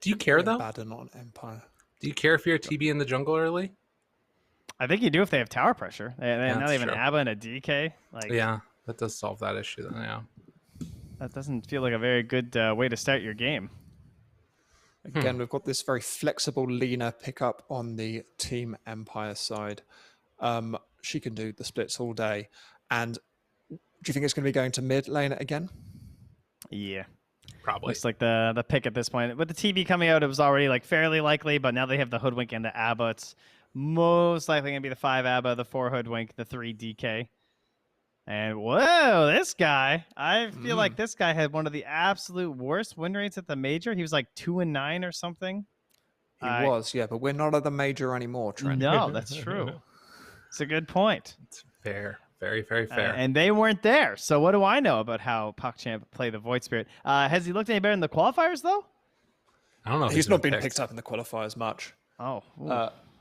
Do you care though? Abaddon on Empire. Do you care if you're a TB in the jungle early? I think you do if they have tower pressure. Now they have an true. ABBA and a DK. Like, Yeah, that does solve that issue then, yeah. that doesn't feel like a very good way to start your game. Again, we've got this very flexible Lena pickup on the Team Empire side. She can do the splits all day. And do you think it's going to be going to mid lane again? Yeah. Probably. Looks like the pick at this point. With the TB coming out, it was already like fairly likely, but now they have the Hoodwink and the ABBA. It's most likely going to be the 5 ABBA, the 4 Hoodwink, the 3 DK. And whoa, this guy, I feel like this guy had one of the absolute worst win rates at the major. He was like 2-9 or something. He was, yeah, but we're not at the major anymore, Trent. No, that's true. It's a good point. It's fair. Very, very fair. And they weren't there. So what do I know about how PuckChamp play the Void Spirit? Has he looked any better in the qualifiers, though? I don't know if He's not been picked up in the qualifiers much. Oh.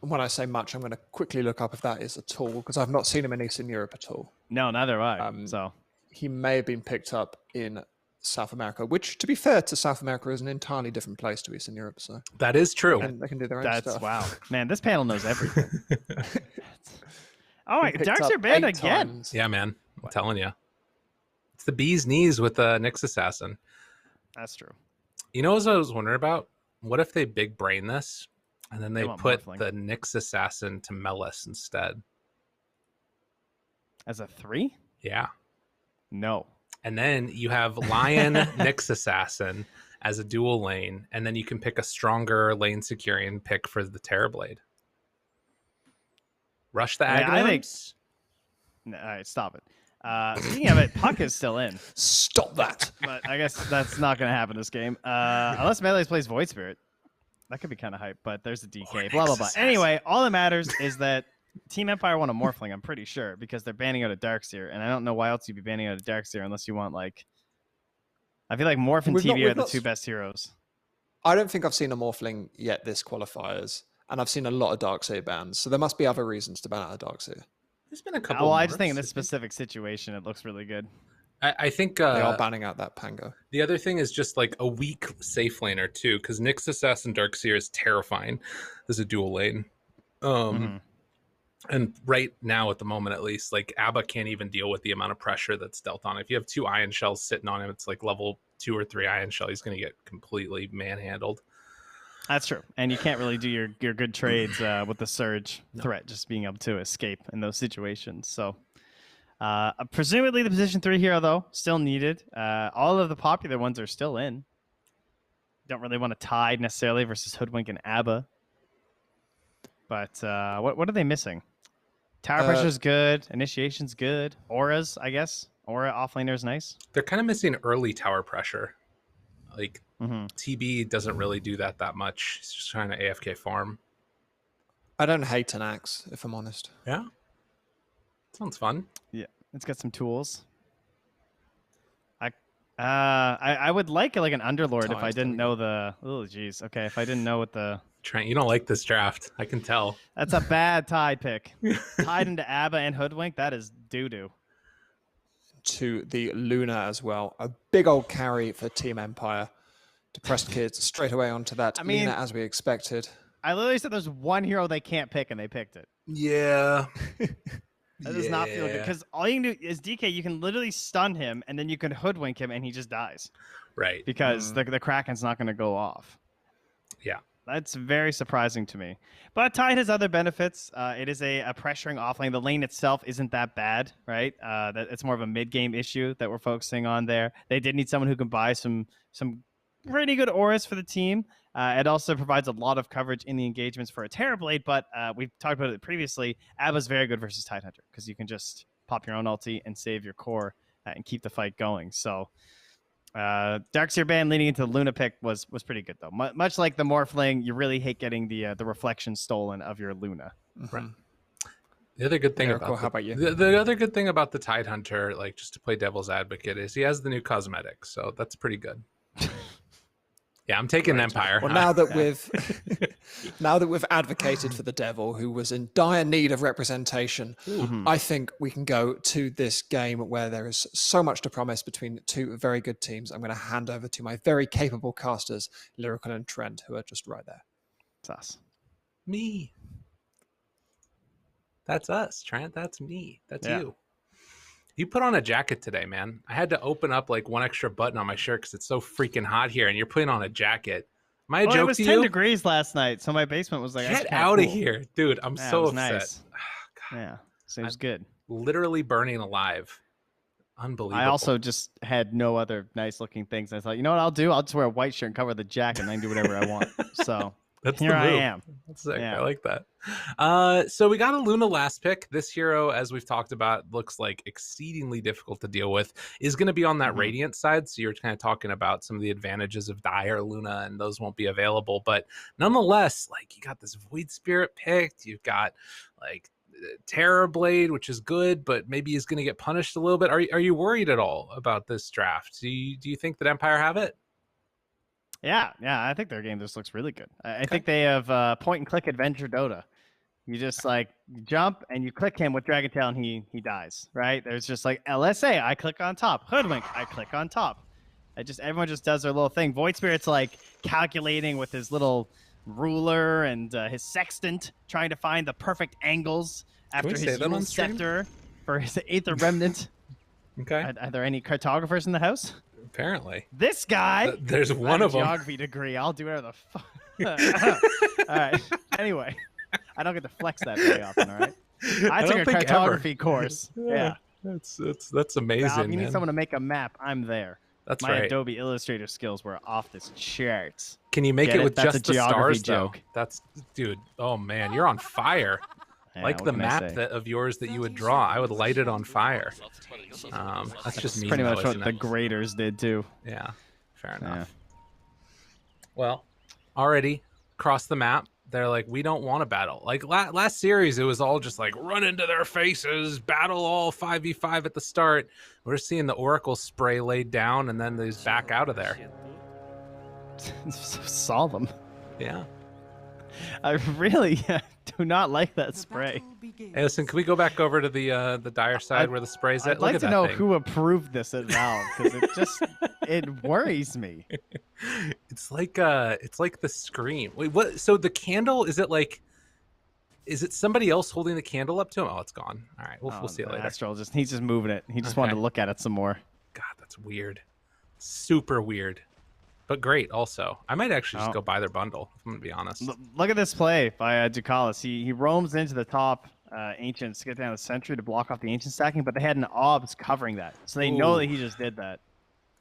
When I say much, I'm going to quickly look up if that is at all, because I've not seen him in Eastern Europe at all. No, neither have I. So he may have been picked up in South America, which, to be fair to South America, is an entirely different place to Eastern Europe. So that is true. And they can do their own stuff. Wow. Man, this panel knows everything. Oh, my Darkseer banned again. Times. Yeah, man. I'm telling you. It's the bee's knees with the Nyx Assassin. That's true. You know what I was wondering about? What if they big brain this and then they put Morphling. the Nyx Assassin to Melis instead? As a 3? Yeah. No. And then you have Lion Nyx Assassin as a dual lane, and then you can pick a stronger lane securing pick for the Terrorblade. Rush the Yeah, I think. Aghanims? No, all right, stop it. Speaking of it, Puck is still in, Stop that. but I guess that's not going to happen this game. Unless Melees plays Void Spirit. That could be kind of hype, but there's a DK, blah, blah, blah. Anyway, all that matters is that Team Empire won a Morphling, I'm pretty sure, because they're banning out a Darkseer, and I don't know why else you'd be banning out a Darkseer unless you want, like... I feel like Morph and TV are the two best heroes. I don't think I've seen a Morphling yet this qualifiers, and I've seen a lot of Darkseer bans, so there must be other reasons to ban out a Darkseer. There's been a couple. Well, I just think in this specific situation, it looks really good. I think They are banning out that Pango. the other thing is just like a weak safe laner too, because Nyx Assassin Darkseer is terrifying as a dual lane. And right now, at the moment at least, like ABBA can't even deal with the amount of pressure that's dealt on. If you have 2 Ion Shells sitting on him, it's like level 2 or 3 Ion Shell. He's going to get completely manhandled. That's true. And you can't really do your good trades with the Surge threat, just being able to escape in those situations. So presumably the position 3 hero, though, still needed. All of the popular ones are still in. Don't really want to tie necessarily versus Hoodwink and ABBA. But what are they missing? Tower pressure's good. Initiation's good. Auras, I guess. Aura offlaner is nice. They're kind of missing early tower pressure. Like TB doesn't really do that much. He's just trying to AFK farm. I don't hate an axe, if I'm honest. Yeah. Sounds fun. Yeah, it's got some tools. I would like an Underlord if I didn't know the... Oh, geez. Okay, if I didn't know what the... Trent, you don't like this draft. I can tell. That's a bad Tide pick. Tied into ABBA and Hoodwink, that is doo-doo. To the Luna as well. A big old carry for Team Empire. Depressed kids straight away onto that. Luna, as we expected. I literally said there's one hero they can't pick, and they picked it. Yeah. That does not feel good, because all you can do is DK, you can literally stun him, and then you can Hoodwink him, and he just dies. Right. Because the Kraken's not going to go off. Yeah. That's very surprising to me. But Tide has other benefits. It is a pressuring offlane. The lane itself isn't that bad, right? It's more of a mid-game issue that we're focusing on there. They did need someone who can buy some pretty good auras for the team. It also provides a lot of coverage in the engagements for a Terrorblade, but we've talked about it previously. ABBA's very good versus Tidehunter, because you can just pop your own ulti and save your core and keep the fight going. So Darkseer ban leading into the Luna pick was pretty good, though. Much like the Morphling, you really hate getting the reflection stolen of your Luna. Right. The other good thing how about you? The other good thing about the Tidehunter, like just to play devil's advocate, is he has the new cosmetics, so that's pretty good. Yeah, I'm taking Empire. Well, now that we've Now that we've advocated for the devil, who was in dire need of representation, I think we can go to this game where there is so much to promise between two very good teams. I'm going to hand over to my very capable casters, Lyrical and Trent, who are just right there. It's us. Me. That's us, Trent. That's me. That's you. You put on a jacket today, man. I had to open up like one extra button on my shirt because it's so freaking hot here, and you're putting on a jacket. Am I a joke it was to 10 you? degrees last night, so my basement was like, Get out of here, dude. I'm so upset. Nice. Yeah, so it was good. Literally burning alive. Unbelievable. I also just had no other nice looking things. I thought, you know what I'll do? I'll just wear a white shirt and cover the jacket, and I can do whatever I want. So That's here the move. I am. That's sick. Yeah. I like that. So we got a Luna last pick. This hero, as we've talked about, looks like exceedingly difficult to deal with. Is going to be on that Radiant side. So you're kind of talking about some of the advantages of Dire Luna, and those won't be available. But nonetheless, like you got this Void Spirit picked. You've got like Terror Blade, which is good, but maybe he's going to get punished a little bit. Are you worried at all about this draft? Do you think that Empire have it? Yeah, I think their game just looks really good. I think they have point and click adventure Dota. You just like jump and you click him with Dragon Tail and he dies, right? There's just like LSA, I click on top. Hoodwink, I click on top. Everyone just does their little thing. Void Spirit's like calculating with his little ruler and his sextant, trying to find the perfect angles after his Yule Scepter for his Aether Remnant. Okay. Are there any cartographers in the house? Apparently. This guy. There's one of them. Geography degree. I'll do whatever the fuck. All right. Anyway, I don't get to flex that very often. All right. I took a cartography course. Yeah. That's amazing. Now, if you need someone to make a map, I'm there. That's My right. Adobe Illustrator skills were off this charts. Can you make it with That's just a the stars, joke. though? Dude. Oh man, you're on fire. Yeah, like the map of yours that you would draw, I would light it on fire. That's just me. Pretty much what the graders did too. Yeah, fair enough. Well, already across the map, they're like, we don't want to battle. Like last series, it was all just like run into their faces, battle all 5v5 at the start. We're seeing the Oracle spray laid down, and then they just back out of there. Saw them. Yeah. I really do not like that spray. Hey, listen, can we go back over to the Dire side where the spray's at? I'd like to know who approved this at Valve, because it worries me. It's like the Scream. Wait, what? So the candle, is it somebody else holding the candle up to him? Oh, it's gone. All right, we'll see it later. Astral he's just moving it. He just wanted to look at it some more. God, that's weird. Super weird. But great, also. I might actually just go buy their bundle, if I'm going to be honest. Look at this play by Ducalis. He roams into the top Ancients to get down the Sentry to block off the Ancient stacking, but they had an Obs covering that. So they know that he just did that.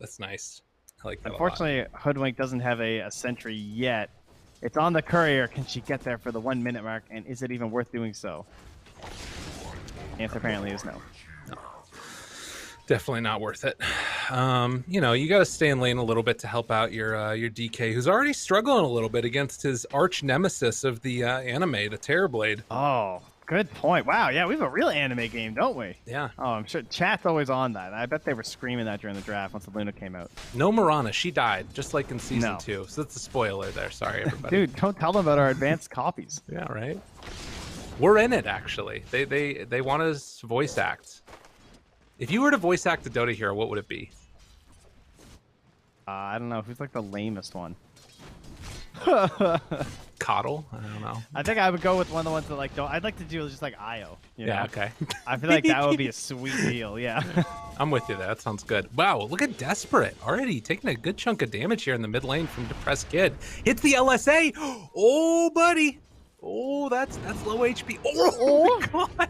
That's nice. I like that. Unfortunately, Hoodwink doesn't have a Sentry yet. It's on the Courier. Can she get there for the 1 minute mark? And is it even worth doing so? The answer apparently is no. Definitely not worth it. You got to stay in lane a little bit to help out your DK, who's already struggling a little bit against his arch nemesis of the anime, the Terrorblade. Oh, good point. Wow, yeah, we have a real anime game, don't we? Yeah. Oh, I'm sure chat's always on that. I bet they were screaming that during the draft once the Luna came out. No Mirana, she died, just like in season 2. So that's a spoiler there. Sorry, everybody. Dude, don't tell them about our advanced copies. Yeah, right. We're in it, actually. They want us to voice act. If you were to voice act a Dota hero, what would it be? I don't know. Who's like the lamest one? Coddle? I don't know. I think I would go with one of the ones that like don't. I'd like to do just like Io. Yeah, okay. I feel like that would be a sweet deal. Yeah. I'm with you there. That sounds good. Wow, look at Desperate. Already taking a good chunk of damage here in the mid lane from Depressed Kid. Hits the LSA. Oh, buddy. Oh, that's low HP. Oh my God.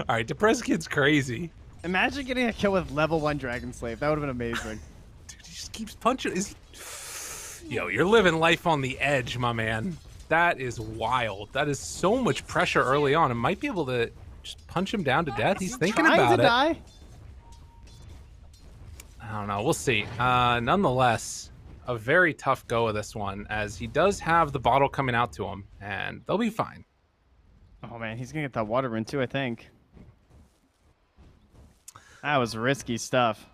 All right, Depressed Kid's crazy. Imagine getting a kill with level 1 Dragon Slave. That would have been amazing. Dude, he just keeps punching. Yo, you're living life on the edge, my man. That is wild. That is so much pressure early on. And might be able to just punch him down to death. He's thinking about it. Die? I don't know. We'll see. Nonetheless, a very tough go of this one, as he does have the bottle coming out to him, and they'll be fine. Oh, man. He's going to get that water rune, too, I think. That was risky stuff.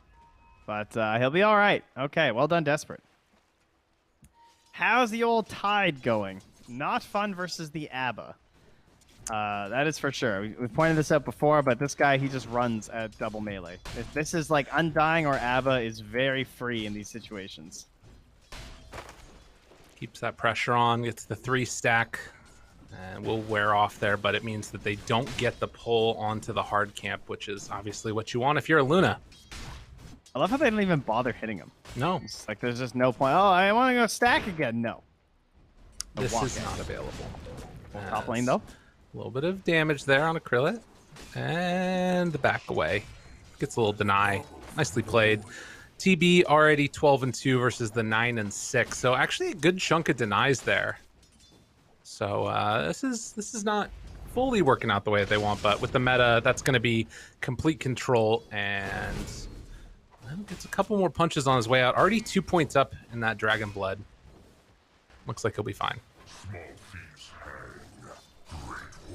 But he'll be all right. Okay, well done, Desperate. How's the old Tide going? not fun versus the ABBA. That is for sure. We pointed this out before, but this guy, he just runs at double melee. If this is like Undying or ABBA is very free in these situations. Keeps that pressure on, gets the 3 stack, and will wear off there, but it means that they don't get the pull onto the hard camp, which is obviously what you want if you're a Luna. I love how they didn't even bother hitting him. No. It's like there's just no point. Oh, I want to go stack again. No. This is not available. Top lane, though. A little bit of damage there on Acrylit. And the back away. Gets a little deny. Nicely played. TB already 12-2 versus the 9-6. So actually a good chunk of denies there. So this is not fully working out the way that they want, but with the meta, that's going to be complete control, and gets a couple more punches on his way out. Already 2 points up in that Dragon Blood. Looks like he'll be fine.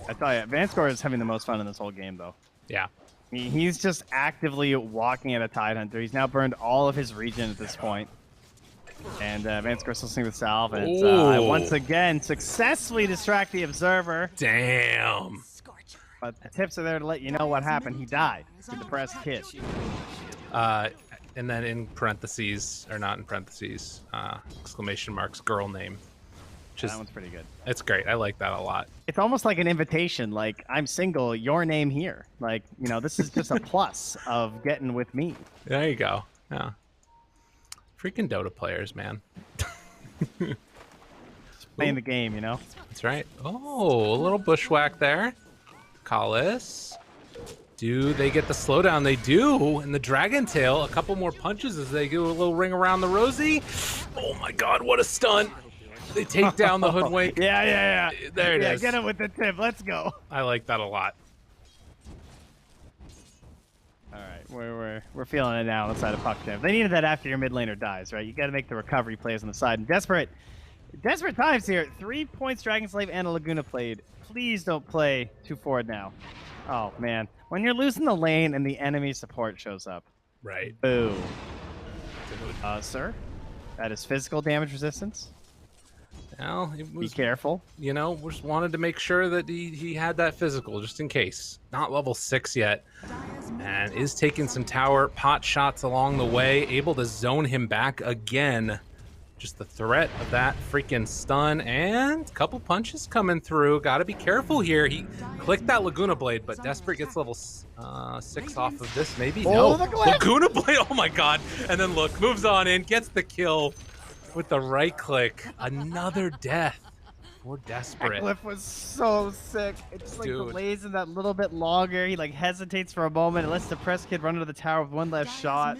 I tell you, Vanscore is having the most fun in this whole game, though. Yeah. He's just actively walking at a Tidehunter. He's now burned all of his regen at this point. And Vanscore's listening with Salve, and once again successfully distract the Observer. Damn. But the tips are there to let you know what happened. He died. The depressed kid. And then in parentheses, or not in parentheses, exclamation marks, girl name. That one's pretty good. It's great. I like that a lot. It's almost like an invitation, like, I'm single, your name here. Like, you know, this is just a plus of getting with me. There you go. Yeah. Freaking Dota players, man. Playing the game, you know? That's right. Oh, a little bushwhack there. Collis. Do they get the slowdown? They do. And the Dragon Tail, a couple more punches as they do a little ring around the Rosie. Oh my god, what a stunt. They take down the Hoodwink. Yeah. There it is. Get it with the tip. Let's go. I like that a lot. All right, we're feeling it now on the side of PuckChamp. They needed that after your mid laner dies, right? You got to make the recovery plays on the side. And desperate times here. 3 points Dragon Slave and a Laguna played. Please don't play too forward now. Oh man, when you're losing the lane and the enemy support shows up. Right. Boo. Sir, that is physical damage resistance. Well, it was, be careful. You know, just wanted to make sure that he had that physical just in case. Not level 6 yet. And is taking some tower pot shots along the way. Able to zone him back again. Just the threat of that freaking stun. And a couple punches coming through. Got to be careful here. He clicked that Laguna Blade, but Desperate gets level 6 off of this. Maybe? No. Laguna Blade. Oh my god. And then look, moves on in, gets the kill. With the right click, another death for Desperate. That glyph was so sick. It just like delays him that little bit longer. He like hesitates for a moment and lets the press kid run into the tower with one last shot.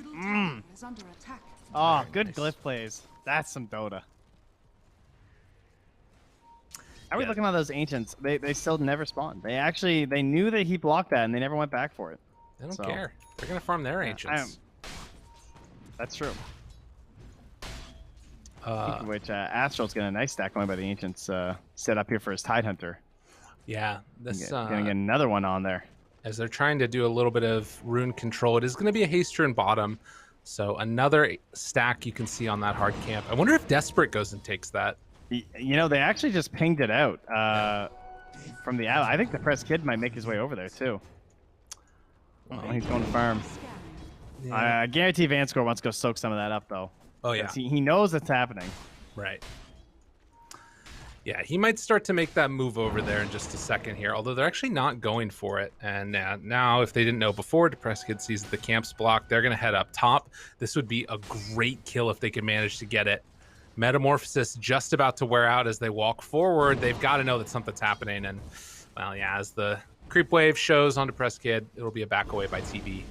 Oh, good glyph plays. That's some Dota. How are we looking at those ancients? They still never spawned. They knew that he blocked that and they never went back for it. They don't care. They're gonna farm their ancients. That's true. Which Astral's getting a nice stack going by the Ancients set up here for his Tidehunter. Yeah, this gonna get another one on there. As they're trying to do a little bit of rune control, it is going to be a haste rune bottom. So another stack you can see on that hard camp. I wonder if Desperate goes and takes that. You know, they actually just pinged it out from the I think the press kid might make his way over there too. Oh, he's going firm. Yeah. I guarantee Vanscore wants to go soak some of that up though. Oh, yeah. He knows it's happening. Right. Yeah, he might start to make that move over there in just a second here, although they're actually not going for it. And now, if they didn't know before, Depressed Kid sees the camp's blocked. They're going to head up top. This would be a great kill if they could manage to get it. Metamorphosis just about to wear out as they walk forward. They've got to know that something's happening. And, well, yeah, as the creep wave shows on Depressed Kid, it'll be a back away by TB.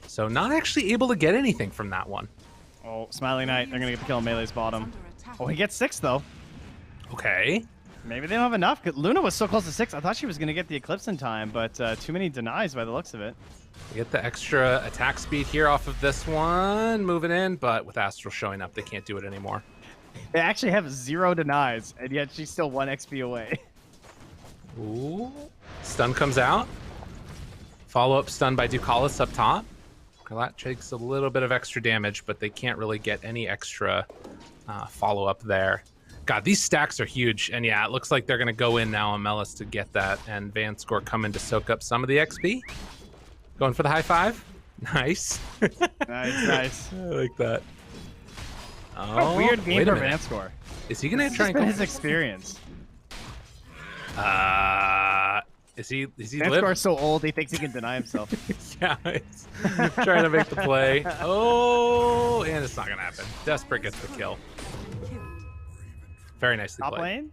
So not actually able to get anything from that one. Oh, Smiley Knight. They're going to get the kill on Melee's bottom. Oh, he gets 6, though. Okay. Maybe they don't have enough. Luna was so close to 6. I thought she was going to get the Eclipse in time, but too many denies by the looks of it. They get the extra attack speed here off of this one. Moving in, but with Astral showing up, they can't do it anymore. They actually have 0 denies, and yet she's still 1 XP away. Ooh. Stun comes out. Follow-up stun by Ducalis up top. That takes a little bit of extra damage, but they can't really get any extra follow-up there. God, these stacks are huge. And yeah, it looks like they're going to go in now on Melis to get that. And Vanscore coming to soak up some of the XP. Going for the high five. Nice. Nice. I like that. Oh, weird game for Vanscore. Is he going to try and go his experience? Is he Vanscore's so old he thinks he can deny himself. Yeah, he's trying to make the play. Oh, and it's not going to happen. Desperate gets the kill. Very nicely Top played. lane?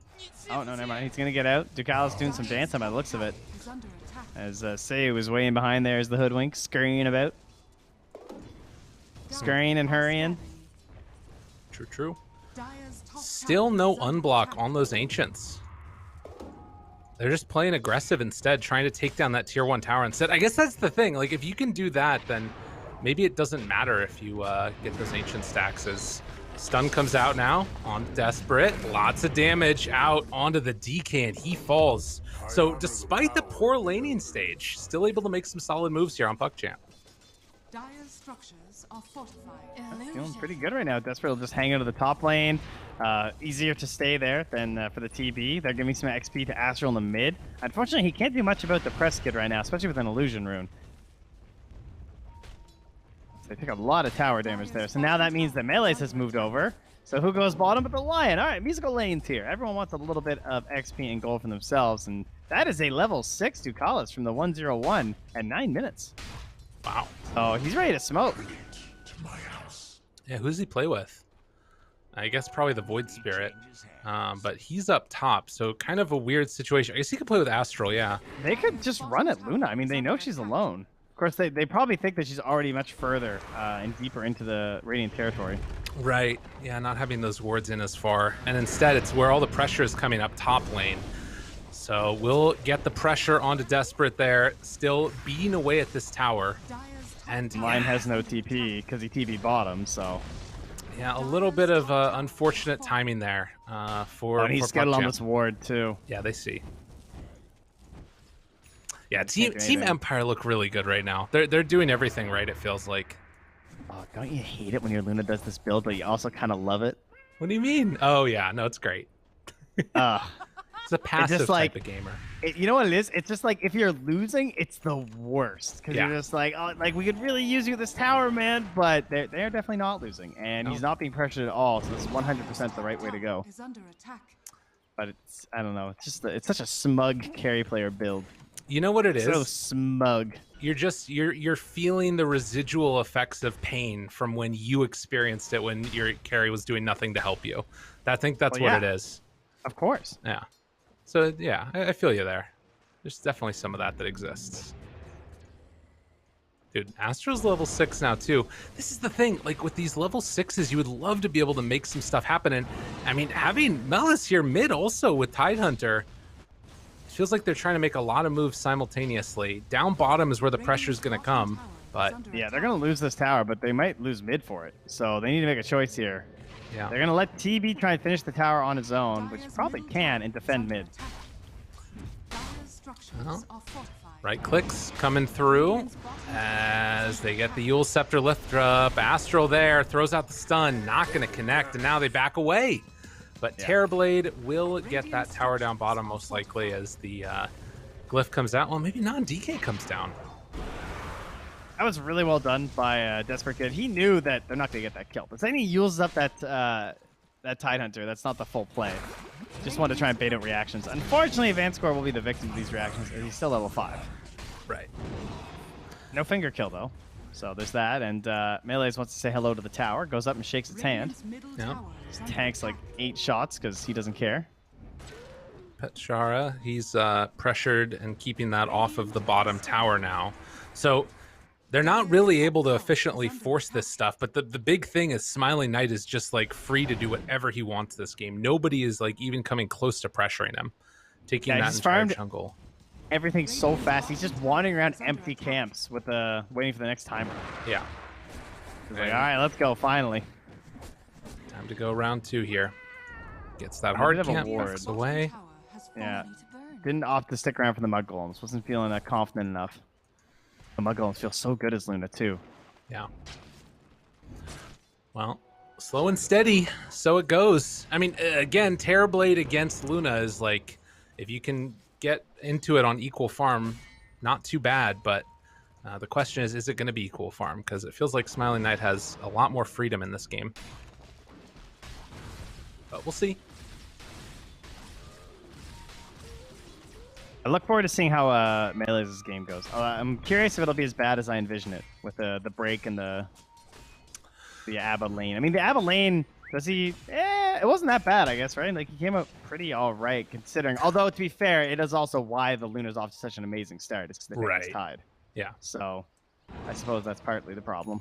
Oh, no, never mind. He's going to get out. Ducala's doing some dance on by the looks of it. As Sei was way in behind there as the hoodwink, scurrying about. Scurrying and hurrying. True. Still no unblock on those Ancients. They're just playing aggressive instead, trying to take down that tier 1 tower instead. I guess that's the thing. Like, if you can do that, then maybe it doesn't matter if you get those Ancient stacks. As stun comes out now on Desperate. Lots of damage out onto the DK, and he falls. So despite the poor laning stage, still able to make some solid moves here on PuckChamp. Dire's structures are fortified. Feeling pretty good right now. Desperate will just hang out of the top lane. Easier to stay there than for the TB. They're giving some XP to Astral in the mid. Unfortunately, he can't do much about the press kit right now, especially with an illusion rune. So they take a lot of tower damage there. So now that means that Melee's has moved over. So who goes bottom but the Lion? All right, musical lanes here. Everyone wants a little bit of XP and gold for themselves, and that is a level 6 Ducalis from the 101 at 9 minutes. Wow. Oh, he's ready to smoke. Yeah, who does he play with? I guess probably the Void Spirit, but he's up top, so kind of a weird situation. I guess he could play with Astral, yeah. They could just run at Luna. I mean, they know she's alone. Of course, they probably think that she's already much further and deeper into the Radiant territory. Right, yeah, not having those wards in as far. And instead, it's where all the pressure is coming up top lane. So we'll get the pressure onto Desperate there, still beating away at this tower. And Lion has no TP because he TP bottom, so... Yeah, a little bit of unfortunate timing there for and he's scheduled on this ward, too. Yeah, they see. Yeah, Team Empire look really good right now. They're doing everything right, it feels like. Oh, don't you hate it when your Luna does this build, but you also kind of love it? What do you mean? Oh, yeah, no, it's great. It's a passive type of gamer. You know what it is? It's just like if you're losing, it's the worst. Because you're just like, oh, like we could really use you this tower, man. But they're definitely not losing. And he's not being pressured at all. So it's 100% the right way to go. But it's, I don't know. It's just, it's such a smug carry player build. You know what it is? So smug. You're feeling the residual effects of pain from when you experienced it when your carry was doing nothing to help you. I think that's what it is. Of course. Yeah. So, yeah, I feel you there. There's definitely some of that exists. Dude, Astral's level 6 now, too. This is the thing. Like, with these level 6s, you would love to be able to make some stuff happen. And, I mean, having Melis here mid also with Tidehunter, it feels like they're trying to make a lot of moves simultaneously. Down bottom is where the pressure's going to come. But yeah, they're going to lose this tower, but they might lose mid for it. So they need to make a choice here. Yeah. They're going to let TB try and finish the tower on his own, which probably can, and defend mid. Well, right clicks coming through as they get the Yule Scepter lift up. Astral there, throws out the stun, not going to connect, and now they back away. But Terrorblade will get that tower down bottom most likely as the glyph comes out. Well, maybe non-DK comes down. That was really well done by Desperate Kid. He knew that they're not going to get that kill. The second he uses up that Tidehunter, that's not the full play. Just wanted to try and bait out reactions. Unfortunately, Vanscore will be the victim of these reactions, as he's still level 5. Right. No finger kill, though. So there's that, and Melees wants to say hello to the tower, goes up and shakes its hand. Yeah. Just tanks like 8 shots because he doesn't care. Petshara, he's pressured and keeping that off of the bottom tower now. So they're not really able to efficiently force this stuff, but the big thing is Smiling Knight is just like free to do whatever he wants this game. Nobody is like even coming close to pressuring him, taking that entire jungle. Everything's so fast. He's just wandering around empty camps with waiting for the next timer. Yeah. He's like, all right, let's go, finally. Time to go round 2 here. Gets that hard camp, backs away. Yeah. Didn't opt to stick around for the Mud Golems. Wasn't feeling that confident enough. The Mud Golems feel so good as Luna, too. Yeah. Well, Slow and steady, so it goes. I mean, again, Terrorblade against Luna is like, if you can get into it on equal farm, not too bad, but the question is it going to be equal farm? Because it feels like Smiling Knight has a lot more freedom in this game. But we'll see. I look forward to seeing how Melee's game goes. I'm curious if it'll be as bad as I envision it with the break and the Abba lane. I mean, the Abba lane, does he... it wasn't that bad, I guess, right? Like, he came out pretty all right, considering... Although, to be fair, it is also why the Luna's off to such an amazing start. It's because the game is tied. Yeah. So, I suppose that's partly the problem.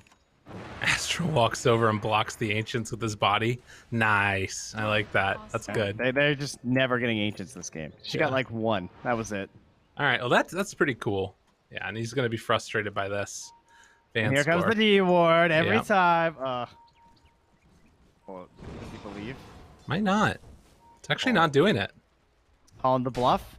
Astro walks over and blocks the Ancients with his body. Nice. I like that. That's good. They're just never getting Ancients this game. She got like one. That was it. All right. Well, that's pretty cool. Yeah, and he's going to be frustrated by this. Here comes the D ward every time. Well, does he believe? Might not. It's actually not doing it. Calling the bluff.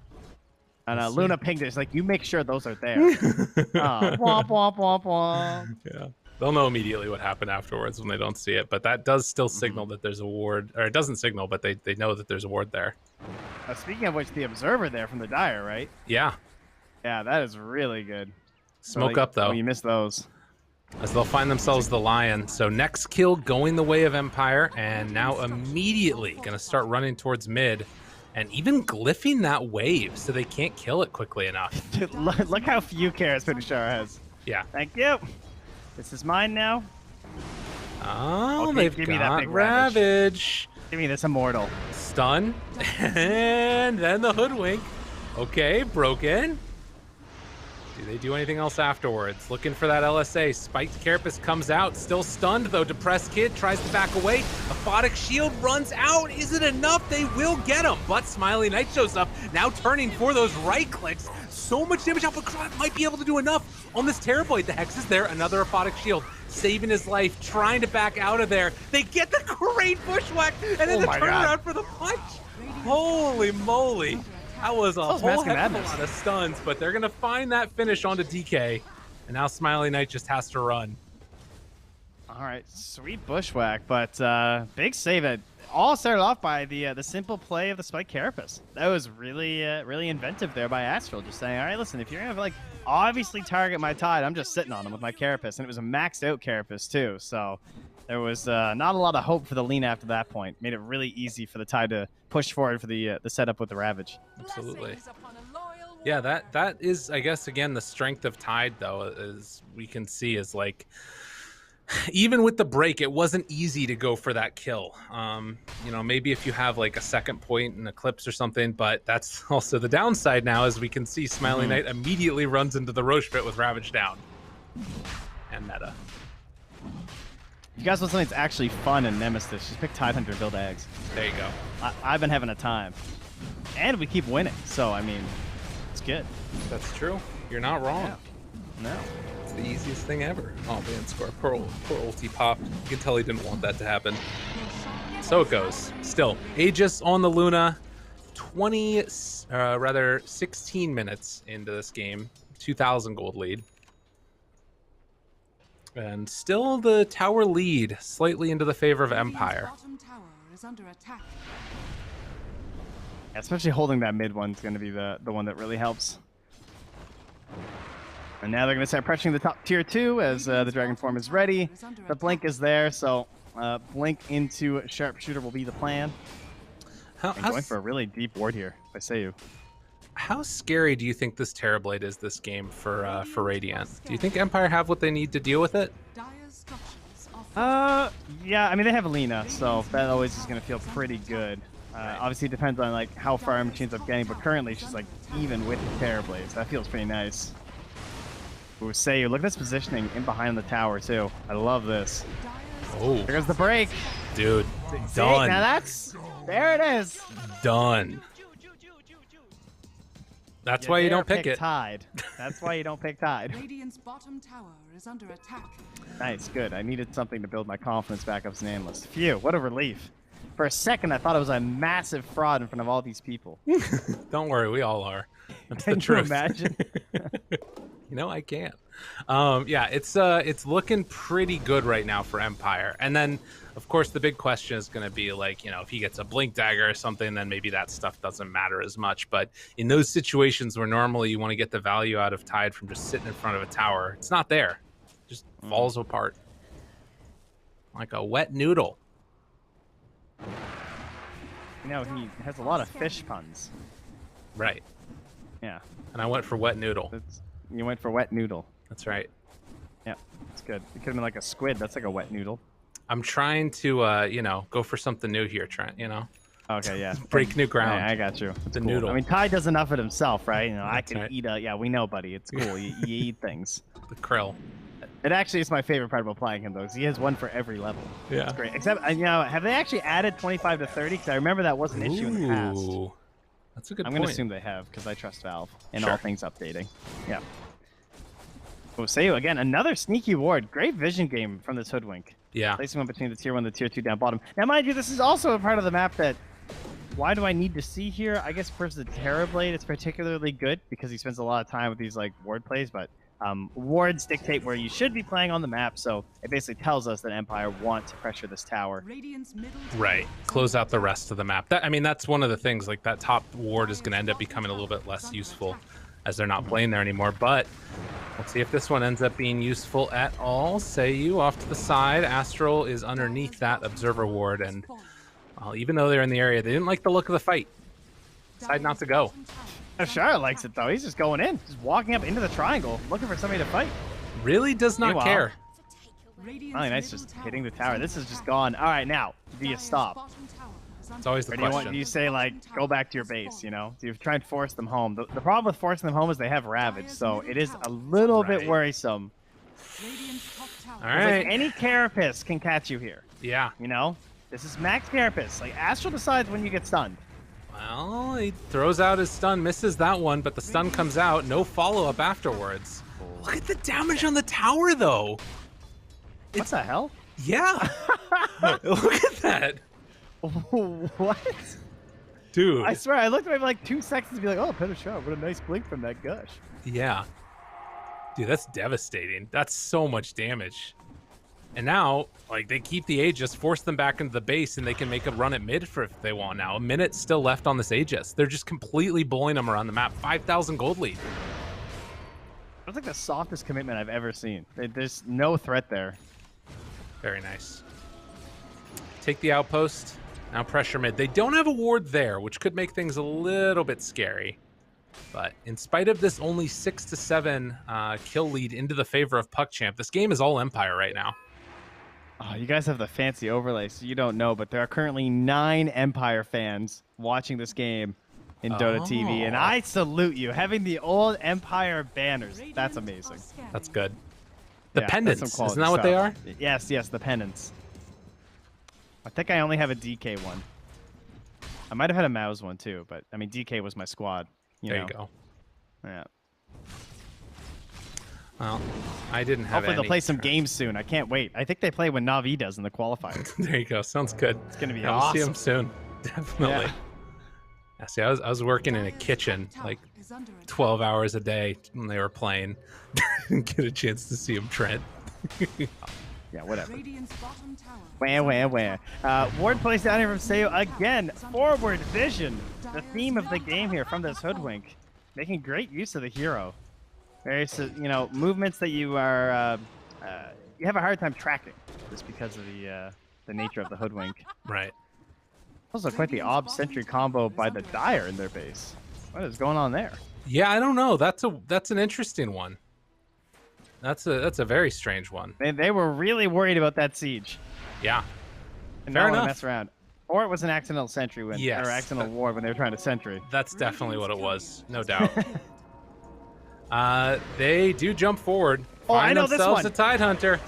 And Luna pinged it. It's like, you make sure those are there. Womp, womp, womp, womp. Yeah. They'll know immediately what happened afterwards when they don't see it, but that does still signal that there's a ward, or it doesn't signal, but they know that there's a ward there. Speaking of which, the observer there from the Dire, right? Yeah. Yeah, that is really good. Smoke up, though. Oh, you missed those. As they'll find themselves the Lion. So next kill going the way of Empire, and now immediately going to start running towards mid, and even glyphing that wave so they can't kill it quickly enough. Dude, look how few cares Finishara has. Yeah. Thank you. This is mine now. Oh, okay, they've give me that got big Ravage. Give me this Immortal. Stun. And then the Hoodwink. Okay, broken. Do they do anything else afterwards? Looking for that LSA. Spiked Carapace comes out. Still stunned, though. Depressed Kid tries to back away. Aphotic Shield runs out. Is it enough? They will get him. But Smiley Knight shows up, now turning for those right clicks. So much damage out, but Krot might be able to do enough on this Terrorblade. The Hex is there. Another Aphotic Shield. Saving his life. Trying to back out of there. They get the great bushwhack. And then the turnaround for the punch. Holy moly. That was a whole heck of a lot of stuns, but they're going to find that finish onto DK. And now Smiley Knight just has to run. All right, sweet bushwhack, but big save. It all started off by the simple play of the Spike Carapace. That was really really inventive there by Astral, just saying, all right, listen, if you're going to like obviously target my Tide, I'm just sitting on him with my Carapace, and it was a maxed out Carapace too, so there was not a lot of hope for the lean after that point. Made it really easy for the Tide to push forward for the setup with the Ravage. Absolutely. Yeah, that is, I guess, again, the strength of Tide, though, as we can see, is like, even with the break, it wasn't easy to go for that kill. You know, maybe if you have like a second point in Eclipse or something, but that's also the downside now, as we can see Smiley Knight immediately runs into the Roche pit with Ravage down. And meta. If you guys want something that's actually fun and Nemesis, just pick Tidehunter, build eggs. There you go. I've been having a time. And we keep winning, so, I mean, it's good. That's true. You're not wrong. Yeah. No. It's the easiest thing ever. Oh, man, score. Poor ulti popped. You can tell he didn't want that to happen. So it goes. Still, Aegis on the Luna. 16 minutes into this game. 2,000 gold lead. And still the tower lead, slightly into the favor of Empire. Yeah, especially holding that mid one's going to be the one that really helps. And now they're going to start pressuring the top tier 2 as the Dragon Form is ready. The Blink is there, so Blink into Sharpshooter will be the plan. And going for a really deep ward here, if I say you. How scary do you think this Terrorblade is this game for Radiant? Do you think Empire have what they need to deal with it? Yeah, I mean, they have Alina, so that always is going to feel pretty good. Obviously, it depends on like how far she ends up getting, but currently she's like even with the Terrorblades. That feels pretty nice. Ooh, say, look at this positioning in behind the tower too. I love this. Oh, there goes the break, dude. See, Done. now there it is. Done. That's why you don't pick it. Tide. That's why you don't pick Tide. Radiant's bottom tower is under attack. Nice, good. I needed something to build my confidence back up as an analyst. Phew, what a relief. For a second, I thought it was a massive fraud in front of all these people. Don't worry, we all are. That's Can the truth. you imagine? You know, I can't. Yeah, it's looking pretty good right now for Empire. And then, of course, the big question is going to be like, you know, if he gets a blink dagger or something, then maybe that stuff doesn't matter as much. But in those situations where normally you want to get the value out of Tide from just sitting in front of a tower, it's not there. It just falls apart like a wet noodle. You know, he has a lot of fish puns. Right. Yeah. And I went for wet noodle. You went for wet noodle. That's right. Yeah, that's good. It could have been like a squid. That's like a wet noodle. I'm trying to, you know, go for something new here, Trent, you know? Okay, yeah. Break new ground. Yeah, I got you. The noodle. I mean, Ty does enough of himself, right? You know, I That's can right. eat a... Yeah, we know, buddy. It's cool. You eat things. The krill. It actually is my favorite part about playing him, though, because he has one for every level. Yeah. It's great. Except, you know, have they actually added 25 to 30? Because I remember that was an issue in the past. Ooh, that's a good I'm point. going to assume they have, because I trust Valve in Sure. all things updating. Yeah. Oh, Seiyu, again, another sneaky ward. Great vision game from this Hoodwink. Yeah. Placing one between the tier 1 and the tier 2 down bottom. Now, mind you, this is also a part of the map that... Why do I need to see here? I guess versus the Terrorblade, it's particularly good because he spends a lot of time with these like ward plays, but wards dictate where you should be playing on the map, so it basically tells us that Empire want to pressure this tower. Radiant's middle Right. Close out the rest of the map. I mean, that's one of the things. Like, that top ward is going to end up becoming a little bit less useful as they're not playing there anymore. But let's see if this one ends up being useful at all. Seiyu off to the side. Astral is underneath that observer ward, and well, even though they're in the area, they didn't like the look of the fight. Decide not to go. Shara likes it, though. He's just going in, just walking up into the triangle, looking for somebody to fight. Really does not Meanwhile, care. Really nice, just hitting the tower. This is just gone. All right, now, do you stop? It's always the Or do you, question. do you say, like, go back to your base, you know? Do you try and force them home? The problem with forcing them home is they have Ravage, so it is a little bit Right. worrisome. All It's right. like any carapace can catch you here, Yeah. you know? This is max carapace. Like, Astral decides when you get stunned. Well, he throws out his stun, misses that one, but the stun comes out. No follow-up afterwards. Look at the damage on the tower, though. What the hell? Yeah. Look at that. What? Dude. I swear, I looked at him like 2 seconds to be like, oh, Peter shot. What a nice blink from that gush. Yeah. Dude, that's devastating. That's so much damage. And now, like, they keep the Aegis, force them back into the base, and they can make a run at mid for if they want now. A minute still left on this Aegis. They're just completely bullying them around the map. 5,000 gold lead. That's like the softest commitment I've ever seen. There's no threat there. Very nice. Take the outpost. Now pressure mid. They don't have a ward there, which could make things a little bit scary. But in spite of this only 6 to 7 kill lead into the favor of PuckChamp, this game is all Empire right now. Oh, you guys have the fancy overlay, so you don't know, but there are currently 9 Empire fans watching this game in Dota TV, and I salute you. Having the old Empire banners, that's amazing. That's good. The Yeah, that's pendants, some isn't quality that what they are? stuff. Yes, the pendants. I think I only have a DK one. I might have had a Mouse one too, but I mean DK was my squad. There know? you go. Yeah. Well, I didn't have Hopefully they'll any. play some games soon. I can't wait. I think they play when Na'Vi does in the qualifier. There you go. Sounds good. It's gonna be We'll awesome. see them soon. Definitely. Yeah. Yeah, see, I was working in a kitchen like 12 hours a day when they were playing. Didn't get a chance to see them, Trent. Yeah, whatever. Radiant's bottom tower. Where? Ward plays down here from Seiyu again. Forward vision, the theme of the game here from this Hoodwink, making great use of the hero. Various, movements that you are you have a hard time tracking just because of the nature of the Hoodwink. Right. Also, quite the Ob Sentry combo by the Dire in their base. What is going on there? Yeah, I don't know. That's an interesting one. That's a very strange one. They were really worried about that siege. Yeah. And Fair not want to enough. mess around. Or it was an accidental sentry win, Yes. or accidental ward when they were trying to sentry. That's definitely what it was. No doubt. They do jump forward. Oh, I Find know this themselves one. a Tide Hunter.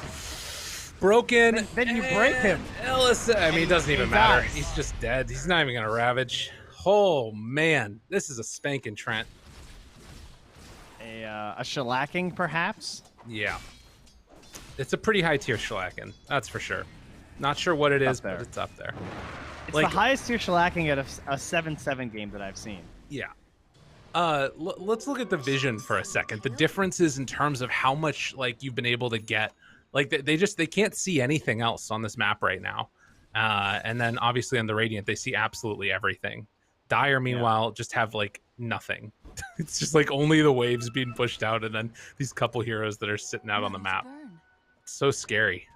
Broken. Then you break him. Ellis, I mean, it doesn't even He matter. dies. He's just dead. He's not even going to ravage. Oh, man. This is a spanking Trent. A shellacking, perhaps? Yeah. It's a pretty high tier shellacking. That's for sure. Not sure what it is, Up there. but it's up there. It's Like- the highest tier shellacking at a 7-7 game that I've seen. Yeah. Let's look at the vision for a second. The differences in terms of how much like you've been able to get. Like they can't see anything else on this map right now. And then obviously on the Radiant, they see absolutely everything. Dire, meanwhile, just have like nothing. It's just like only the waves being pushed out, and then these couple heroes that are sitting out on the map. It's so scary.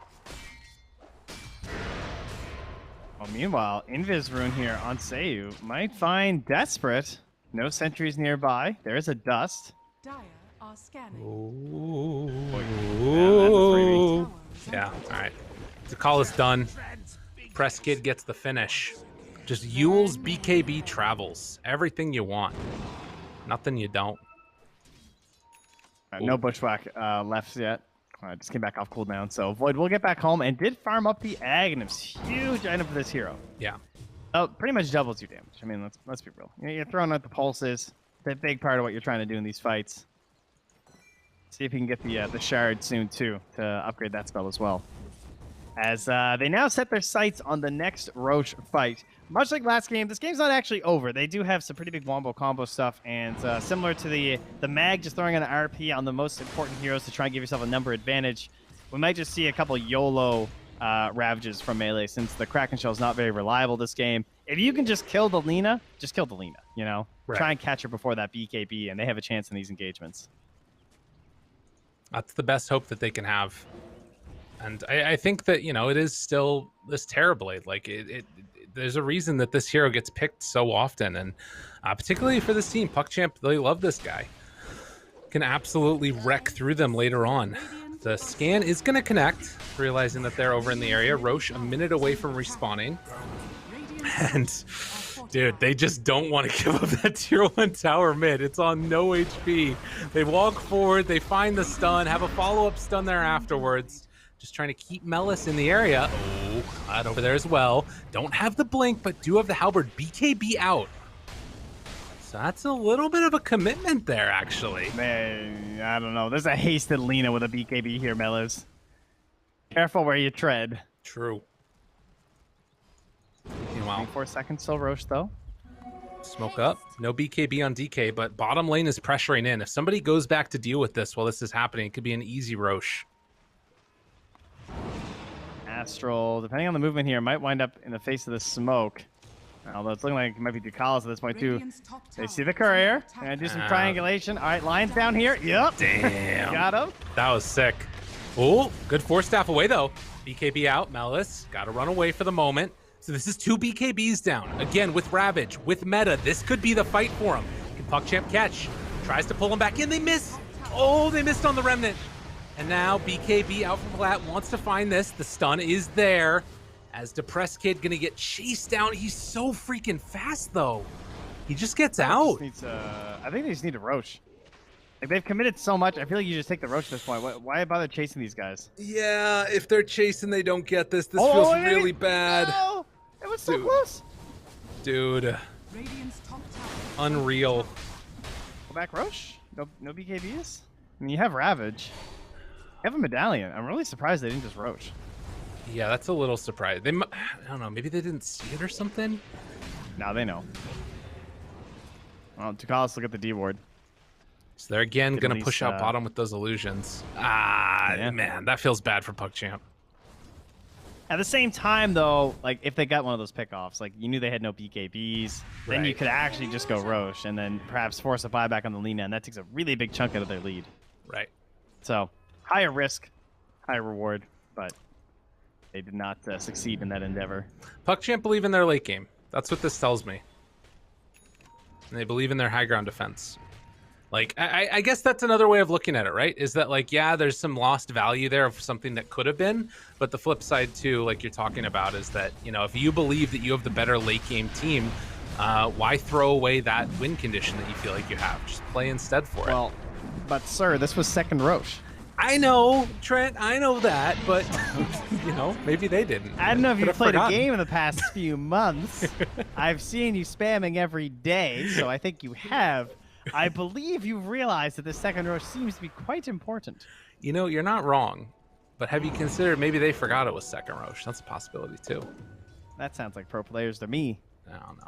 Well, meanwhile, Invis Rune here on Seiyu might find desperate. No sentries nearby. There is a dust. Dire are scanning. Ooh. Yeah, all right. The call is done. Press Kid gets the finish. Just Yule's BKB travels. Everything you want. Nothing you don't. No bushwhack left yet. Just came back off cooldown. So Void will get back home and did farm up the Aghanim's. Huge item for this hero. Yeah. Oh, pretty much doubles your damage. I mean, let's be real. You're throwing out the pulses. It's a big part of what you're trying to do in these fights. See if you can get the shard soon too to upgrade that spell as well. As they now set their sights on the next Roche fight. Much like last game, this game's not actually over. They do have some pretty big wombo combo stuff, and similar to the mag, just throwing an RP on the most important heroes to try and give yourself a number advantage. We might just see a couple YOLO ravages from melee, since the Kraken Shell is not very reliable this game. If you can just kill the Lina, just kill the Lina, you know? Right. Try and catch her before that BKB, and they have a chance in these engagements. That's the best hope that they can have. And I think that, you know, it is still this Terrorblade. Like, there's a reason that this hero gets picked so often. And particularly for this team, PuckChamp, they love this guy. Can absolutely wreck through them later on. The scan is going to connect, realizing that they're over in the area. Roche a minute away from respawning. And, dude, they just don't want to give up that tier 1 tower mid. It's on no HP. They walk forward, they find the stun, have a follow-up stun there afterwards. Just trying to keep Melis in the area. Oh, Cloud over there as well. Don't have the blink, but do have the halberd. BKB out. So that's a little bit of a commitment there, actually. Man, I don't know. There's a hasted Lina with a BKB here, Melis. Careful where you tread. True. Meanwhile, 4 seconds still Roche, though. Smoke up. No BKB on DK, but bottom lane is pressuring in. If somebody goes back to deal with this while this is happening, it could be an easy Roche. Astral, depending on the movement here, might wind up in the face of the smoke. Although it's looking like it might be Ducalis at this point, too. They see the courier. Gonna do some triangulation. All right, lines down here. Yep. Damn. Got him. That was sick. Oh, good force staff away, though. BKB out. Melis got to run away for the moment. So this is 2 BKBs down. Again, with Ravage, with Meta. This could be the fight for him. Can PuckChamp catch? Tries to pull him back in. They miss. Oh, they missed on the Remnant. And now BKB out from flat, wants to find this. The stun is there. As Depressed Kid gonna get chased down. He's so freaking fast, though. He just gets out. I think they just need a Roche. Like, they've committed so much. I feel like you just take the Roche at this point. Why bother chasing these guys? Yeah, if they're chasing, they don't get this. This feels really bad. No! It was so close. Dude. Unreal. Go back, Roche. No BKBs. I mean, you have Ravage. You have a medallion. I'm really surprised they didn't just Roche. Yeah, that's a little surprising. They, I don't know, maybe they didn't see it or something? Now they know. Well, Ducalis, look at the D ward. So they're again going to push out bottom with those illusions. Man, that feels bad for PuckChamp. At the same time, though, like, if they got one of those pickoffs, like, you knew they had no BKBs, then you could actually just go Roche and then perhaps force a buyback on the Lina, and that takes a really big chunk out of their lead. Right. So, higher risk, higher reward, but they did not succeed in that endeavor. PuckChamp believe in their late game. That's what this tells me. And they believe in their high ground defense. Like, I guess that's another way of looking at it, right? Is that, like, yeah, there's some lost value there of something that could have been, but the flip side, too, like you're talking about, is that, you know, if you believe that you have the better late game team, why throw away that win condition that you feel like you have? Just play instead for it. Well, but, sir, this was second Roche. I know, Trent, I know that, but, you know, maybe they didn't. I don't know if you've played a game in the past few months. I've seen you spamming every day, so I think you have. I believe you've realized that the second Roche seems to be quite important. You know, you're not wrong, but have you considered maybe they forgot it was second Roche? That's a possibility, too. That sounds like pro players to me. I don't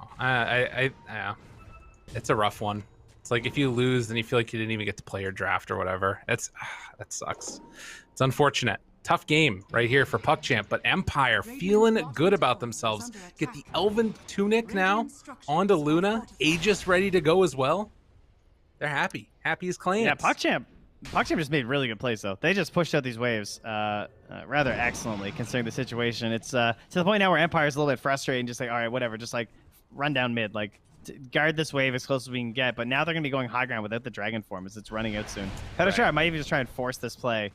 know. It's a rough one. It's like if you lose, then you feel like you didn't even get to play your draft or whatever. That sucks. It's unfortunate. Tough game right here for PuckChamp, but Empire feeling good about themselves. Get the Elven Tunic now onto Luna. Aegis ready to go as well. They're happy. Happy as clams. Yeah, PuckChamp just made really good plays, though. They just pushed out these waves rather excellently, considering the situation. It's to the point now where Empire's a little bit frustrated and just like, all right, whatever, just like run down mid, like guard this wave as close as we can get. But now they're going to be going high ground without the Dragon form as it's running out soon. Pedashar might even just try and force this play.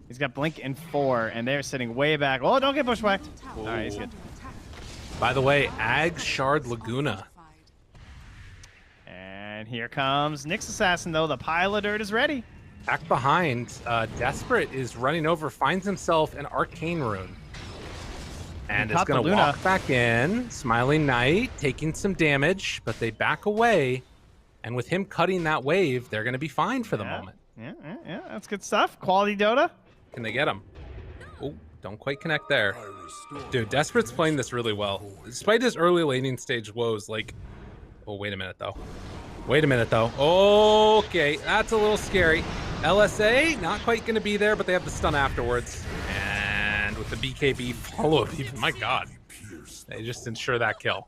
He's got Blink in 4, and they're sitting way back. Oh, don't get bushwhacked. All right, he's good. By the way, Ag Shard Laguna. And here comes Nyx Assassin, though. The pile of dirt is ready. Back behind, Desperate is running over, finds himself an Arcane Rune. And is going to walk back in. Smiling Knight, taking some damage, but they back away. And with him cutting that wave, they're going to be fine for the moment. Yeah, that's good stuff. Quality Dota. Can they get him? Oh, don't quite connect there. Dude, Desperate's playing this really well. Despite his early laning stage woes, like... Oh, wait a minute, though. Okay, that's a little scary. LSA, not quite going to be there, but they have the stun afterwards. And with the BKB follow-up, even, my God. They just ensure that kill.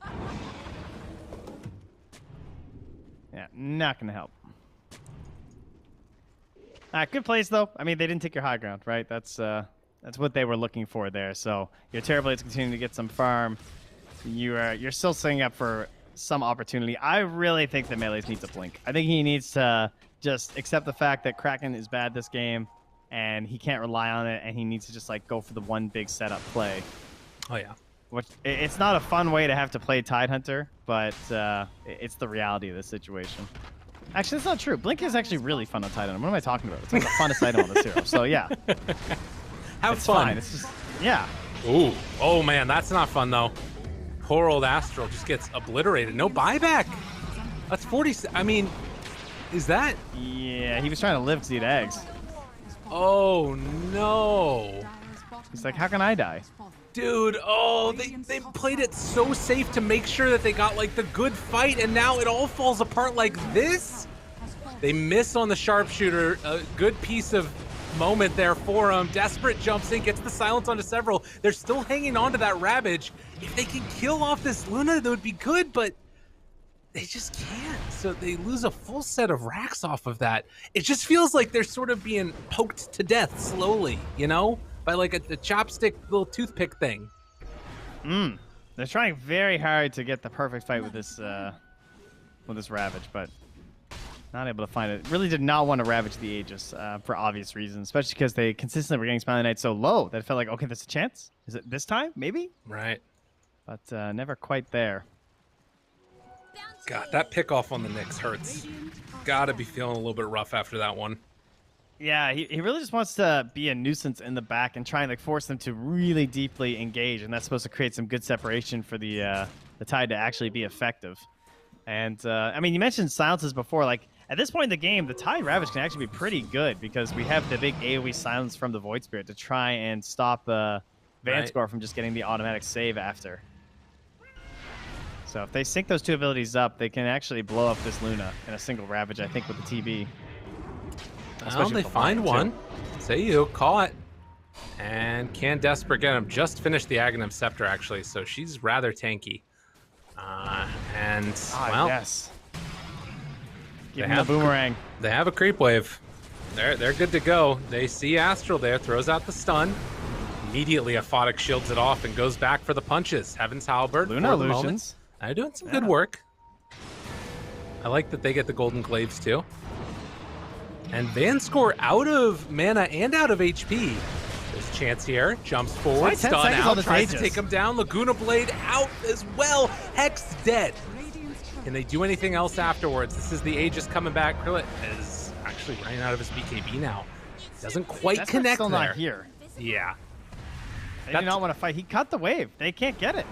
Yeah, not going to help. Good plays, though. I mean, they didn't take your high ground, right? That's what they were looking for there. So your Terrorblades continue to get some farm. You're still setting up for some opportunity. I really think that Melee's needs a blink. I think he needs to just accept the fact that Kraken is bad this game, and he can't rely on it, and he needs to just like go for the one big setup play. Oh yeah. Which it's not a fun way to have to play Tidehunter, but it's the reality of the situation. Actually, that's not true. Blink is actually really fun on Tidehunter. What am I talking about? It's like the funnest item on this hero. So yeah. Have it's fun. Fine. It's just yeah. Ooh. Oh man, that's not fun though. Poor old Astral just gets obliterated. No buyback. That's 40. I mean, is that? Yeah, he was trying to live because he had eggs. Oh no. He's like, how can I die? Dude, oh, they played it so safe to make sure that they got like the good fight, and now it all falls apart like this? They miss on the sharpshooter. A good piece of moment there for him. Desperate jumps in, gets the silence onto several. They're still hanging on to that Ravage. If they can kill off this Luna, that would be good, but they just can't. So they lose a full set of racks off of that. It just feels like they're sort of being poked to death slowly, you know? By like a chopstick little toothpick thing. They're trying very hard to get the perfect fight with this Ravage, but not able to find it. Really did not want to Ravage the Aegis for obvious reasons, especially because they consistently were getting Smiling Knight so low that it felt like, okay, there's a chance. Is it this time? Maybe? Right. But never quite there. God, that pick off on the Nyx hurts. Gotta be feeling a little bit rough after that one. Yeah, he really just wants to be a nuisance in the back and try and like force them to really deeply engage, and that's supposed to create some good separation for the Tide to actually be effective. And I mean, you mentioned silences before. Like at this point in the game, the Tide Ravage can actually be pretty good because we have the big AoE silence from the Void Spirit to try and stop Vanscore from just getting the automatic save after. So if they sync those two abilities up, they can actually blow up this Luna in a single Ravage, I think, with the TB. Well, they find one. Say you, call it. And can Desperate get him? Just finished the Aghanim Scepter, actually, so she's rather tanky. Well, yes. Give him the boomerang. They have a creep wave. They're good to go. They see Astral there, throws out the stun. Immediately, Aphotic shields it off and goes back for the punches. Heaven's Halberd. Luna illusions. They're doing some good work. I like that they get the golden glaives too. And Vanscore out of mana and out of HP. There's a chance here. Jumps forward, stun out, tries to take him down. Laguna Blade out as well. Hex dead. Can they do anything else afterwards? This is the Aegis coming back. Krillin is actually running out of his BKB now. Doesn't quite connect still there. Not here. Yeah. They do not want to fight. He cut the wave. They can't get it.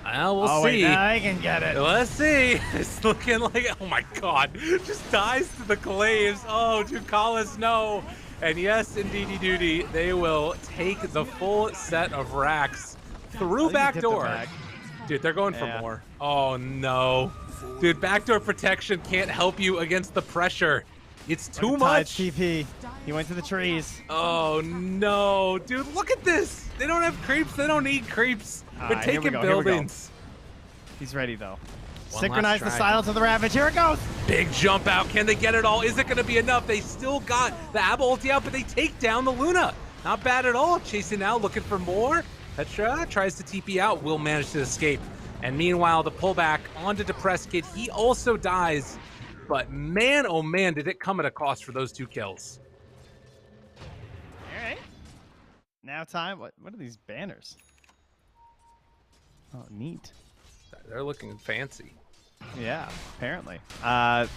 Well, we'll see. Wait, now I can get it. Let's see. It's looking like, oh my God, just dies to the glaives. Oh, Dukalis, no. And yes, indeedy duty, they will take the full set of racks through back door. Dude, they're going for more. Oh, no. Dude, backdoor protection can't help you against the pressure. It's too much. TP. He went to the trees. Oh, no. Dude, look at this. They don't have creeps. They don't need creeps. They're taking buildings. He's ready, though. One Synchronize last the try. silence of the Ravage. Here it goes. Big jump out. Can they get it all? Is it going to be enough? They still got the Abba ulti out, but they take down the Luna. Not bad at all. Chasing out, looking for more. Petra tries to TP out, will manage to escape. And meanwhile, the pullback onto Depressed Kid, he also dies. But man, oh man, did it come at a cost for those 2 kills. All right. Now time. What are these banners? Oh, neat. They're looking fancy. Yeah, apparently.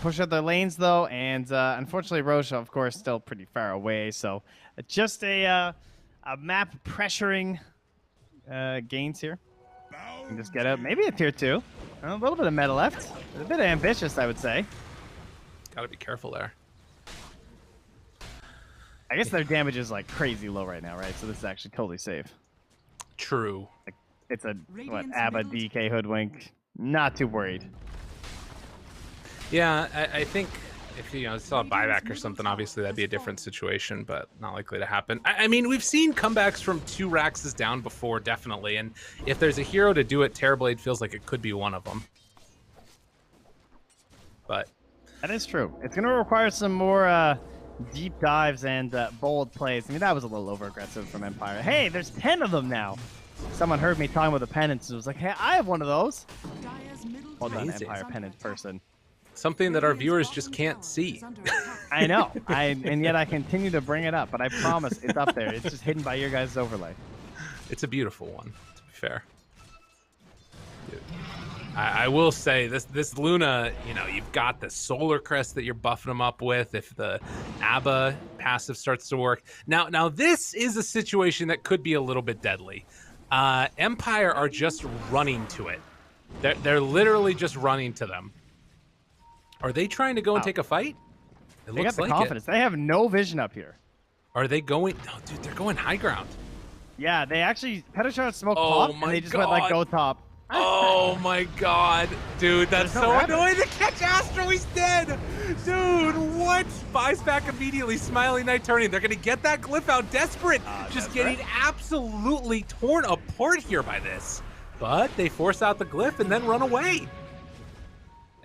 Push out their lanes, though, and unfortunately, Roche, of course, still pretty far away. So just a map pressuring gains here. And just get up. Maybe a tier 2. A little bit of meta left. A bit ambitious, I would say. Gotta be careful there. I guess their damage is like crazy low right now, right? So this is actually totally safe. True. Like, it's a ABBA DK hoodwink. Not too worried. Yeah, I think if you saw a buyback or something, obviously that'd be a different situation, but not likely to happen. I mean, we've seen comebacks from 2 Raxes down before, definitely, and if there's a hero to do it, Terrorblade feels like it could be one of them. But that is true. It's going to require some more deep dives and bold plays. I mean, that was a little over-aggressive from Empire. Hey, there's 10 of them now. Someone heard me talking about the pennants and was like, hey, I have one of those. Hold on, Empire pennant person. Something that our viewers just can't see. I know. And yet I continue to bring it up, but I promise it's up there. It's just hidden by your guys' overlay. It's a beautiful one, to be fair. Dude. I will say this Luna, you've got the Solar Crest that you're buffing them up with if the ABBA passive starts to work. Now this is a situation that could be a little bit deadly. Empire are just running to it. They're literally just running to them. Are they trying to go and take a fight? They got the confidence. They have no vision up here. Are they going? No, dude, they're going high ground. Yeah, they actually Petashard smoke pop, and they just went like go top. Oh my god, dude, that's so annoying to catch Astro. He's dead, dude. What? Buys back immediately. Smiling Knight turning. They're gonna get that glyph out. Desperate, just getting absolutely torn apart here by this. But they force out the glyph and then run away.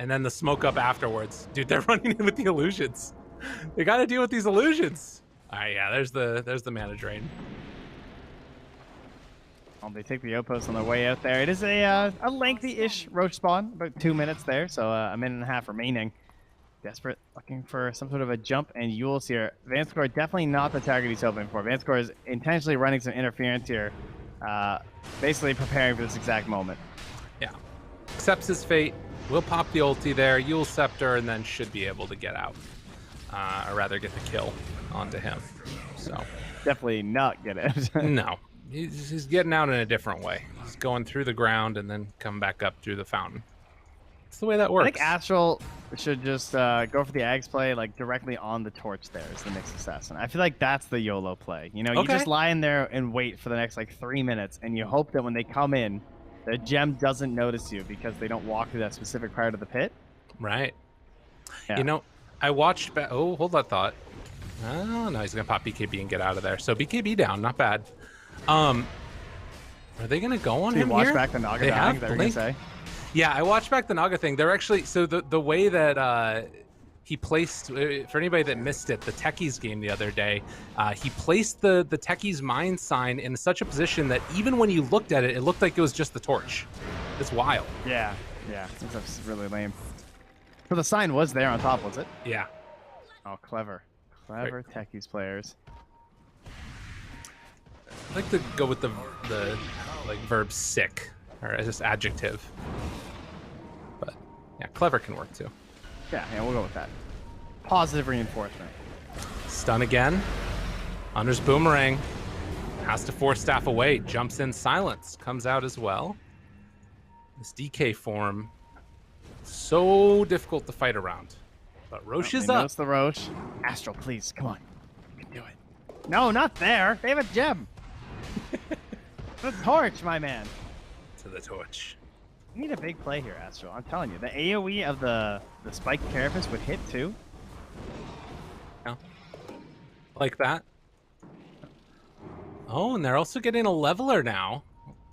And then the smoke up afterwards. Dude, they're running in with the illusions. They got to deal with these illusions. All right, yeah, there's the mana drain. They take the outpost on their way out there. It is a lengthy-ish roach spawn, about 2 minutes there, so a minute and a half remaining. Desperate, looking for some sort of a jump and Yules here. Vanscore definitely not the target he's hoping for. Vanscore is intentionally running some interference here, basically preparing for this exact moment. Yeah, accepts his fate. Will pop the ulti there, Yule Scepter, and then should be able to get out. Or rather get the kill onto him. So definitely not get it. No. He's getting out in a different way. He's going through the ground and then come back up through the fountain. It's the way that works. I think Astral should just go for the Ags play like directly on the torch there as the next assassin. I feel like that's the YOLO play. You just lie in there and wait for the next like 3 minutes, and you hope that when they come in, the gem doesn't notice you because they don't walk through that specific part of the pit. Right. Yeah. I watched back. Oh, hold that thought. Oh, no, he's going to pop BKB and get out of there. So BKB down, not bad. Are they going to go on him watch here? Back the Naga they dying, have they were going to say. Yeah, I watched back the Naga thing. They're actually, so the way that he placed, for anybody that missed it, the Techies game the other day, he placed the Techies Mind sign in such a position that even when you looked at it, it looked like it was just the torch. It's wild. Yeah, that's really lame. So the sign was there on top, was it? Yeah. Oh, clever. Clever Techies players. I like to go with the like verb sick or just adjective. But yeah, clever can work too. Yeah, we'll go with that. Positive reinforcement. Stun again. Hunter's boomerang. Has to force staff away. Jumps in silence. Comes out as well. This DK form, so difficult to fight around. But Roche is up. Notice the Roche. Astral, please, come on. You can do it. No, not there. They have a gem. The torch, my man. To the torch. You need a big play here, Astro. I'm telling you, the AoE of the spike carapace would hit too. Yeah. Like that. Oh, and they're also getting a leveler now.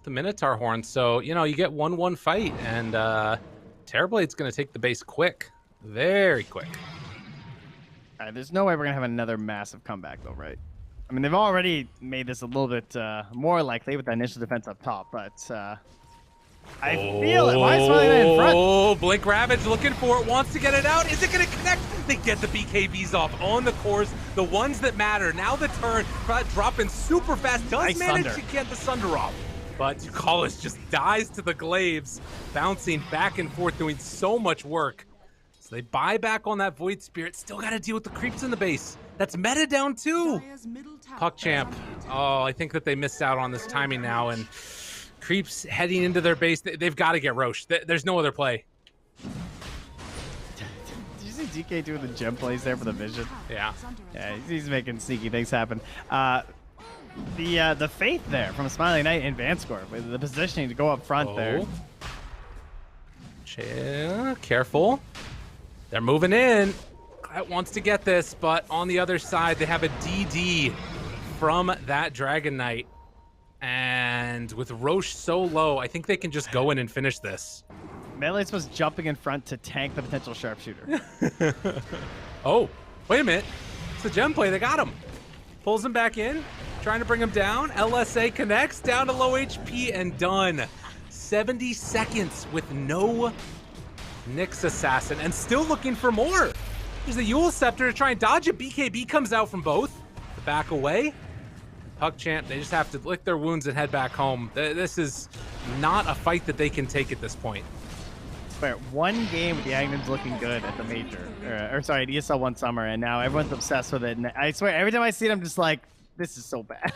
The Minotaur horn. So, you know, you get 1-1 fight, and Terrorblade's going to take the base quick. Very quick. All right, there's no way we're going to have another massive comeback, though, right? I mean, they've already made this a little bit more likely with that initial defense up top, but I feel it. Why is Smiling Knight in front? Oh, Blink Ravage looking for it, wants to get it out. Is it going to connect? They get the BKBs off on the cores, the ones that matter. Now the turn, dropping super fast, does Nice manage Sunder. to get the Sunder off. But Tukalis just dies to the glaives, bouncing back and forth, doing so much work. So they buy back on that Void Spirit. Still got to deal with the creeps in the base. That's meta down too. PuckChamp. Oh, I think that they missed out on this timing now. And creeps heading into their base. They've got to get Roche. There's no other play. Did you see DK doing the gem plays there for the vision? Yeah. Yeah, he's making sneaky things happen. The faith there from Smiling Knight in Vanscore with the positioning to go up front there. Chill, careful. They're moving in. Clout wants to get this, but on the other side, they have a DD from that Dragon Knight. And with Roche so low, I think they can just go in and finish this. Melee's was jumping in front to tank the potential sharpshooter. Oh, wait a minute. It's a gem play. They got him. Pulls him back in, trying to bring him down. LSA connects, down to low HP, and done. 70 seconds with no Nyx Assassin, and still looking for more. There's a Yule Scepter to try and dodge it. BKB comes out from both. The back away. PuckChamp, they just have to lick their wounds and head back home. This is not a fight that they can take at this point. But one game with the Agnons looking good at the major, or sorry, at ESL one summer, and now everyone's obsessed with it. And I swear, every time I see it, I'm just like, this is so bad.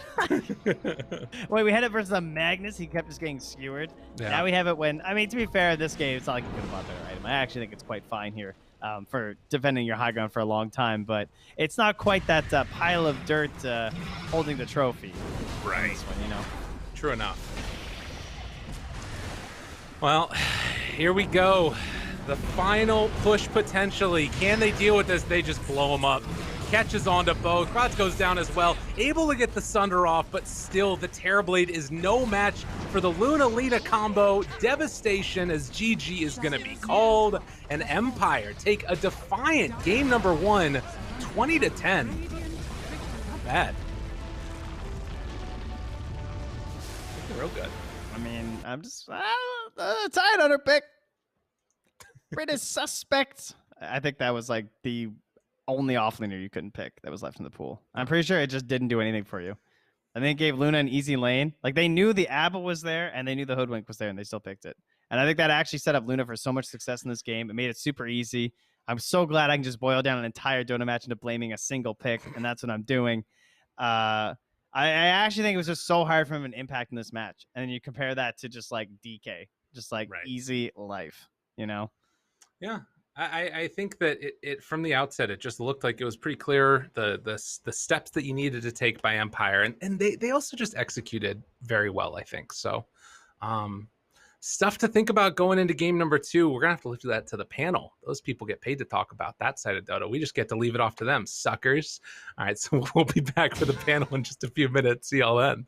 Wait, we had it versus a Magnus. He kept just getting skewered. Yeah. Now we have it when, I mean, to be fair, this game, it's not like you could have bought a better item. I actually think it's quite fine here for defending your high ground for a long time, but it's not quite that pile of dirt holding the trophy. Right. This one, you know. True enough. Well, here we go. The final push potentially. Can they deal with this? They just blow them up. Catches onto both. Kratz goes down as well. Able to get the Sunder off, but still the Terrorblade is no match for the Luna-Lina combo. Devastation as GG is going to be called. And Empire take a defiant game number 1, 20-10. Not bad. Looking real good. I mean, I'm just tied on her pick. British suspect. I think that was like the only offlaner you couldn't pick that was left in the pool. I'm pretty sure it just didn't do anything for you. I think it gave Luna an easy lane. Like they knew the Abba was there and they knew the Hoodwink was there and they still picked it. And I think that actually set up Luna for so much success in this game. It made it super easy. I'm so glad I can just boil down an entire Dota match into blaming a single pick, and that's what I'm doing. I actually think it was just so hard for him an impact in this match. And then you compare that to just like DK, just like easy life, you know? Yeah. I think that it from the outset, it just looked like it was pretty clear the steps that you needed to take by Empire. And they also just executed very well, I think. So stuff to think about going into game number 2. We're going to have to leave that to the panel. Those people get paid to talk about that side of Dota. We just get to leave it off to them, suckers. All right, so we'll be back for the panel in just a few minutes. See y'all then.